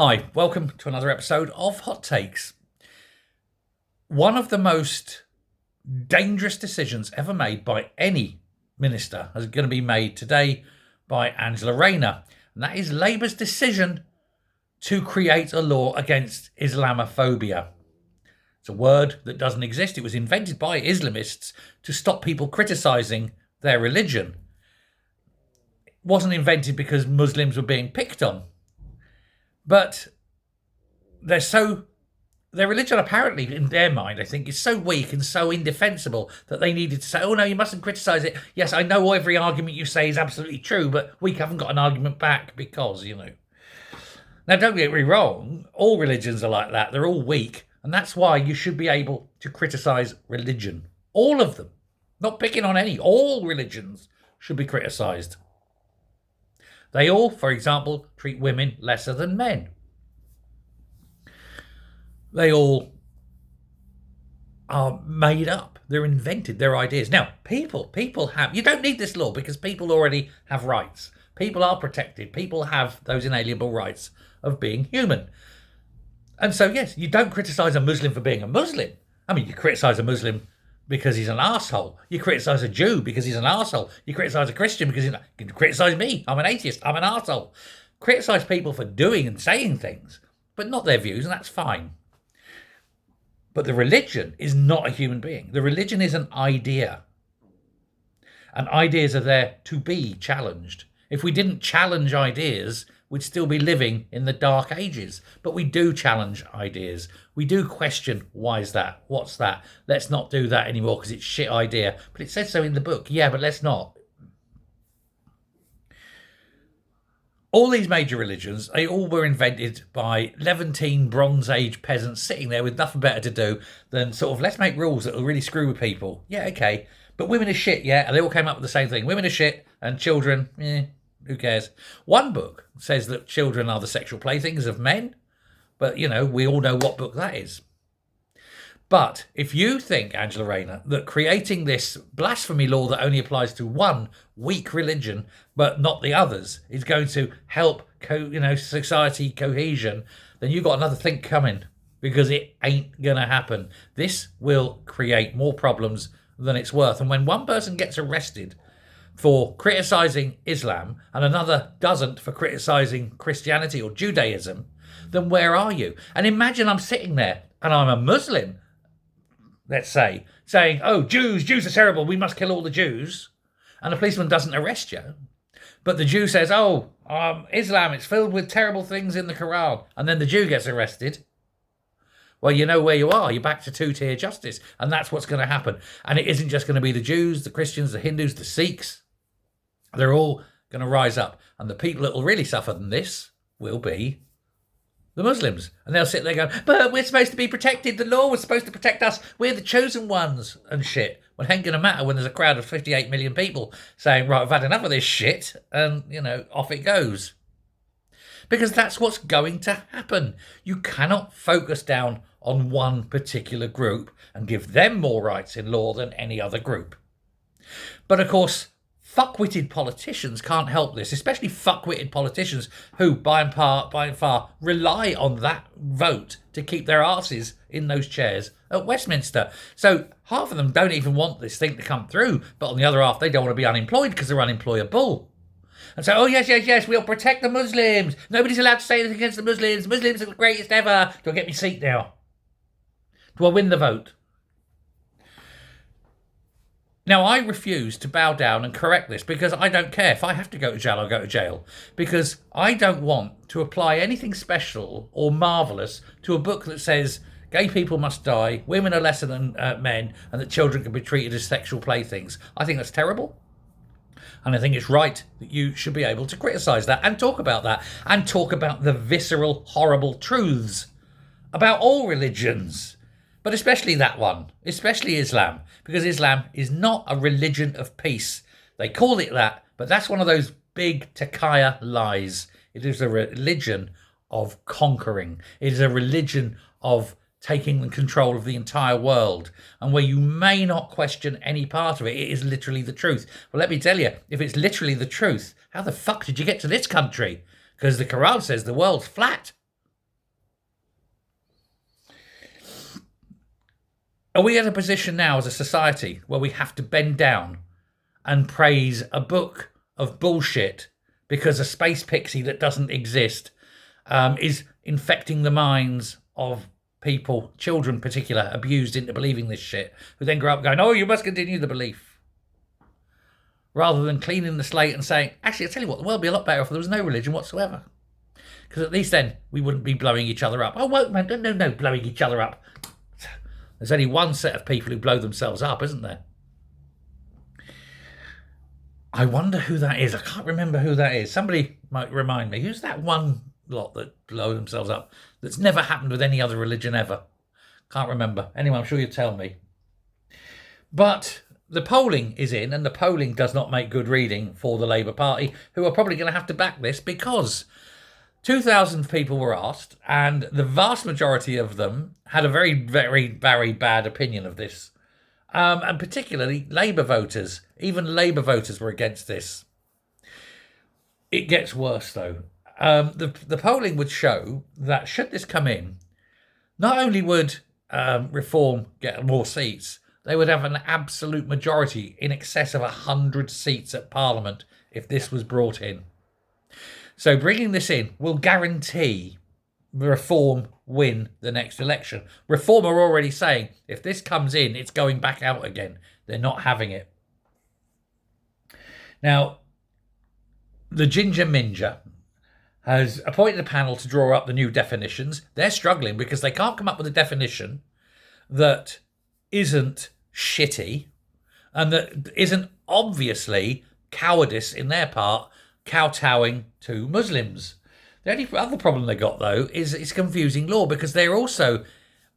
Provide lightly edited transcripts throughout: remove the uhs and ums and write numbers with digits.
Hi, welcome to another episode of Hot Takes. One of the most dangerous decisions ever made by any minister is going to be made today by Angela Rayner, and that is Labour's decision to create a law against Islamophobia. It's a word that doesn't exist. It was invented by Islamists to stop people criticising their religion. It wasn't invented because Muslims were being picked on. But their religion apparently, in their mind, I think, is so weak and so indefensible that they needed to say, oh no, you mustn't criticise it. Yes, I know every argument you say is absolutely true, but we haven't got an argument back because, Now, don't get me wrong, all religions are like that. They're all weak. And that's why you should be able to criticise religion. All of them. Not picking on any. All religions should be criticised. They all, for example, treat women lesser than men. They all are made up. They're invented. They're ideas. Now, people have... You don't need this law because people already have rights. People are protected. People have those inalienable rights of being human. And so, yes, you don't criticise a Muslim for being a Muslim. I mean, you criticise a Muslim because he's an arsehole. You criticise a Jew because he's an arsehole. You criticise a Christian because you can criticise me. I'm an atheist. I'm an arsehole. Criticise people for doing and saying things, but not their views, and that's fine. But the religion is not a human being. The religion is an idea. And ideas are there to be challenged. If we didn't challenge ideas, we'd still be living in the dark ages. But we do challenge ideas. We do question, why is that? What's that? Let's not do that anymore because it's a shit idea. But it says so in the book. Yeah, but let's not. All these major religions, they all were invented by Levantine Bronze Age peasants sitting there with nothing better to do than sort of, let's make rules that will really screw with people. Yeah, okay. But women are shit, yeah? And they all came up with the same thing. Women are shit and children, who cares? One book says that children are the sexual playthings of men. But, we all know what book that is. But if you think, Angela Rayner, that creating this blasphemy law that only applies to one weak religion, but not the others, is going to help, society cohesion, then you've got another thing coming, because it ain't going to happen. This will create more problems than it's worth. And when one person gets arrested for criticising Islam and another doesn't for criticising Christianity or Judaism, then where are you? And imagine I'm sitting there and I'm a Muslim, let's say, saying, oh, Jews are terrible, we must kill all the Jews. And the policeman doesn't arrest you. But the Jew says, Islam, it's filled with terrible things in the Quran. And then the Jew gets arrested. Well, you know where you are. You're back to two-tier justice. And that's what's going to happen. And it isn't just going to be the Jews, the Christians, the Hindus, the Sikhs. They're all going to rise up. And the people that will really suffer than this will be the Muslims. And they'll sit there going, but we're supposed to be protected. The law was supposed to protect us. We're the chosen ones and shit. Well, it ain't going to matter when there's a crowd of 58 million people saying, right, I've had enough of this shit. And, off it goes. Because that's what's going to happen. You cannot focus down on one particular group and give them more rights in law than any other group. But of course, fuck-witted politicians can't help this, especially fuck-witted politicians who, by and far, rely on that vote to keep their arses in those chairs at Westminster. So half of them don't even want this thing to come through, but on the other half, they don't want to be unemployed because they're unemployable. And so, yes, we'll protect the Muslims. Nobody's allowed to say anything against the Muslims. Muslims are the greatest ever. Do I get my seat now? Do I win the vote? Now, I refuse to bow down and correct this because I don't care. If I have to go to jail, I'll go to jail. Because I don't want to apply anything special or marvellous to a book that says gay people must die, women are lesser than men, and that children can be treated as sexual playthings. I think that's terrible. And I think it's right that you should be able to criticise that and talk about that and talk about the visceral, horrible truths about all religions. But especially that one, especially Islam, because Islam is not a religion of peace. They call it that, but that's one of those big Takaya lies. It is a religion of conquering. It is a religion of taking control of the entire world, and where you may not question any part of it, it is literally the truth. Well, let me tell you, if it's literally the truth, how the fuck did you get to this country? Because the Quran says the world's flat. Are we at a position now as a society where we have to bend down and praise a book of bullshit because a space pixie that doesn't exist is infecting the minds of people, children in particular, abused into believing this shit, who then grow up going, oh, you must continue the belief. Rather than cleaning the slate and saying, actually, I'll tell you what, the world would be a lot better if there was no religion whatsoever. Because at least then we wouldn't be blowing each other up. Oh, wait, man, no, blowing each other up. There's only one set of people who blow themselves up, isn't there? I wonder who that is. I can't remember who that is. Somebody might remind me. Who's that one lot that blow themselves up that's never happened with any other religion ever? Can't remember. Anyway, I'm sure you'll tell me. But the polling is in, and the polling does not make good reading for the Labour Party, who are probably going to have to back this because 2,000 people were asked, and the vast majority of them had a very, very, very bad opinion of this. And particularly Labour voters. Even Labour voters were against this. It gets worse, though. The polling would show that should this come in, not only would Reform get more seats, they would have an absolute majority in excess of 100 seats at Parliament if this was brought in. So bringing this in will guarantee Reform win the next election. Reform are already saying if this comes in, it's going back out again. They're not having it. Now, the Ginger Minger has appointed a panel to draw up the new definitions. They're struggling because they can't come up with a definition that isn't shitty and that isn't obviously cowardice in their part, kowtowing to Muslims. The only other problem they got, though, is it's confusing law because they're also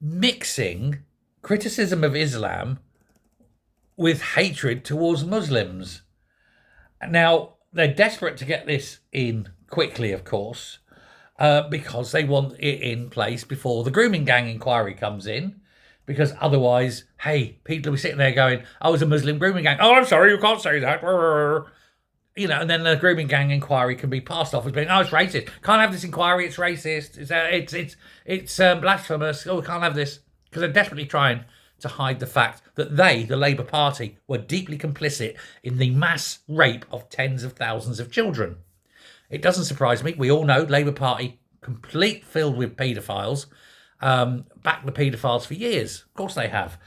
mixing criticism of Islam with hatred towards Muslims. Now, they're desperate to get this in quickly, of course, because they want it in place before the grooming gang inquiry comes in. Because otherwise, hey, people will be sitting there going, I was a Muslim grooming gang. Oh, I'm sorry, you can't say that. You know, and then the grooming gang inquiry can be passed off as being, oh, it's racist. Can't have this inquiry. It's racist. It's blasphemous. Oh, we can't have this. Because they're desperately trying to hide the fact that they, the Labour Party, were deeply complicit in the mass rape of tens of thousands of children. It doesn't surprise me. We all know Labour Party, complete filled with paedophiles, backed the paedophiles for years. Of course they have.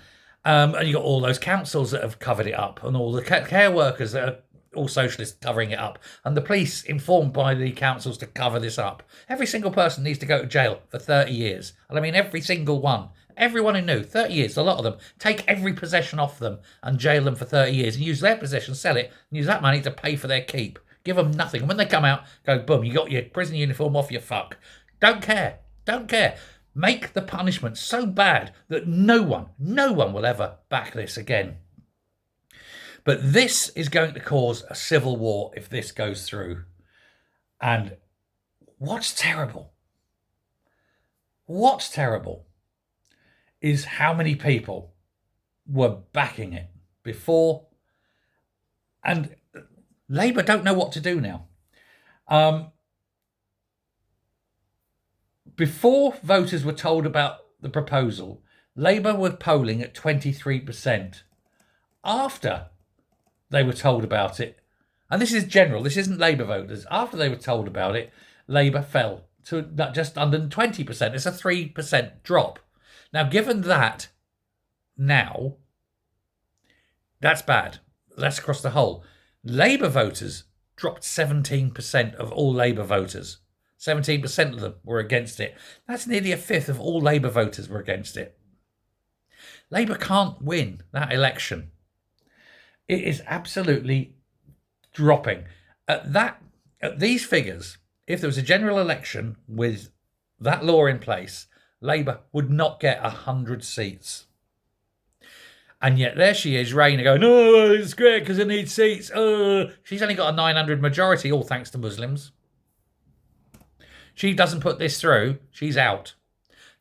And you've got all those councils that have covered it up and all the care workers that are all socialists covering it up, and the police informed by the councils to cover this up. Every single person needs to go to jail for 30 years. And I mean every single one. Everyone who knew, 30 years, a lot of them. Take every possession off them and jail them for 30 years and use their possession, sell it, and use that money to pay for their keep. Give them nothing. And when they come out, go, boom, you got your prison uniform off your fuck. Don't care. Don't care. Make the punishment so bad that no one will ever back this again. But this is going to cause a civil war if this goes through. And what's terrible is how many people were backing it before. And Labour don't know what to do now. Before voters were told about the proposal, Labour were polling at 23%. After they were told about it, and this is general, this isn't Labour voters, after they were told about it, Labour fell to just under 20%. It's a 3% drop. Now, given that now, that's bad. That's across the whole. Labour voters dropped 17% of all Labour voters. 17% of them were against it. That's nearly a fifth of all Labour voters were against it. Labour can't win that election. It is absolutely dropping. At these figures, if there was a general election with that law in place, Labour would not get 100 seats. And yet there she is, Rayner, going, no, it's great because it needs seats. She's only got a 900 majority, all thanks to Muslims. She doesn't put this through, she's out.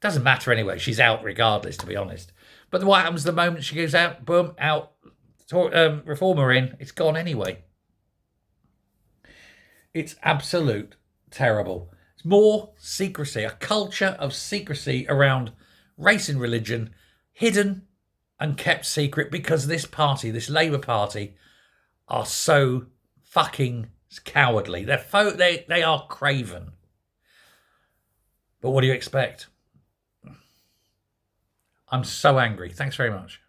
Doesn't matter anyway, she's out regardless, to be honest. But what happens the moment she goes out, boom, out, Reformer in, it's gone anyway. It's absolute terrible. It's more secrecy, a culture of secrecy around race and religion, hidden and kept secret because this party, this Labour Party, are so fucking cowardly. They are craven. But what do you expect? I'm so angry. Thanks very much.